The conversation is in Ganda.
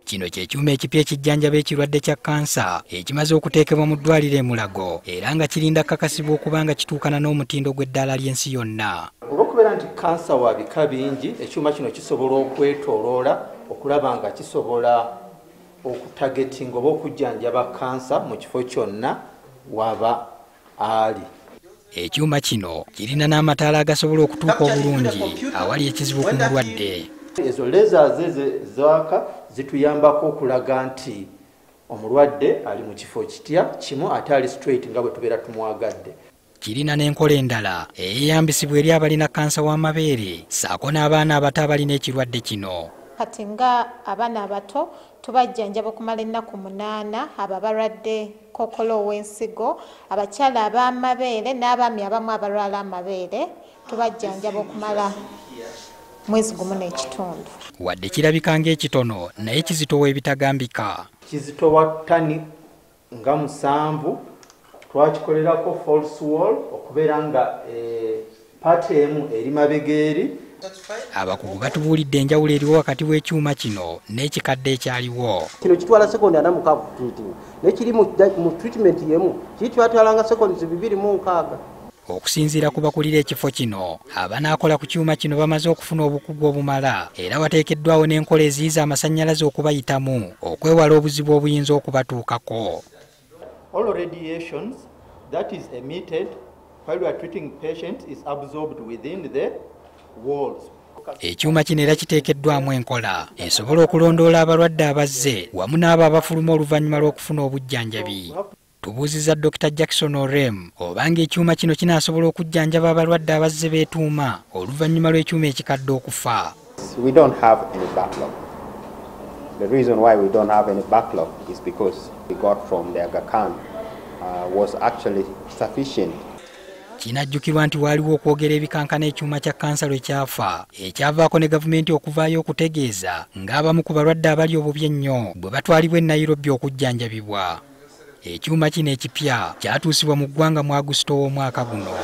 Kino ky'ekyuma ekipya ekijjanjaba ekirwadde kya kansa ekimaze okuteekebwa mu ddwaliro e Mulago era nga kirinda kakasibwa okuba nga kituukana n'omutindo gw'eddaala ly'ensi yonna. Olw'okubeera nti kansa wa bika bingi, ekyuma kino kisobola okwetooloola okulaba nga kisobola okutagetinga oba okujjanjaba kansa mu kifo kyonna waba ali. Ekyuma kino kirina n'amataala agasobola okutuuka obulungi awali ekizibu ku mulwadde. Ezo lasers zaaka zituyambako okulaga nti omulwadde ali mu kifo kitya kimu ate ali straight nga bwe tubeera tumwagadde. Kirina n'enkola endala eyeyambisibwa eri abalina kansa w'amabeere ssaako n'abaana abato abalina ekirwadde kino. Kati nga abaana abato tubajjanjaba okumala ennaku 8, abo abalwadde kookolo ow'ensigo, abakyala ab'amabeere n'abaami abamu abalwala amabeere tubajjanjaba okumala mwezi gumu n'ekitundu. Wadde kirabika ng'ekitono naye kizitowa ebitagambika. Kizitowa ttani nga 7 twakikolerako false wall okubeera nga paati emu eri mabegeeri. Abakugu batubuulidde enjawulo eriwo wakati w'ekyuma kino n'ekikadde ekyaliwo. Kino kitwala sekondi 4 ku treating n'ekiri mu treatment yemu kitwatwalanga sekondi 2.6. Okusinziira ku bakulira ekifo kino, abanaakola ku kyuma kino bamaze okufuna obukugu obumala era wateekeddwawo n'enkola eziyiza amasannyalaze okubayitamu okwewala obuzibu obuyinza okubatuukako. All radiations that is emitted while we are treating patients is absorbed within the walls. Ekyuma kino era kiteekeddwamu enkola esobola okulondoola abalwadde abazze wamu n'abo abafuluma oluvannyuma lw'okufuna obujjanjabi. Tubuuzizza Dr. Jackson Orem obanga ekyuma kino kinaasobola okujjanjaba abalwadde abazze beetuuma oluvannyuma lw'ekyuma ekikadde okufa. We don't have any backlog. The reason why we don't have any backlog is because we got from the Aga Khan was actually sufficient. Kinajjukirwa nti waaliwo okwogera ebikankana ekyuma kya kansa lwe kyafa ekyavaako ne gavumenti okuvaayo okutegeeza ng'abamu ku balwadde abali obubi ennyo bwe batwalibwa e Nairobi okujjanjabibwa. Ekyuma kino ekipya kyatuusibwa mu ggwanga mu Augusito w'omwaka guno.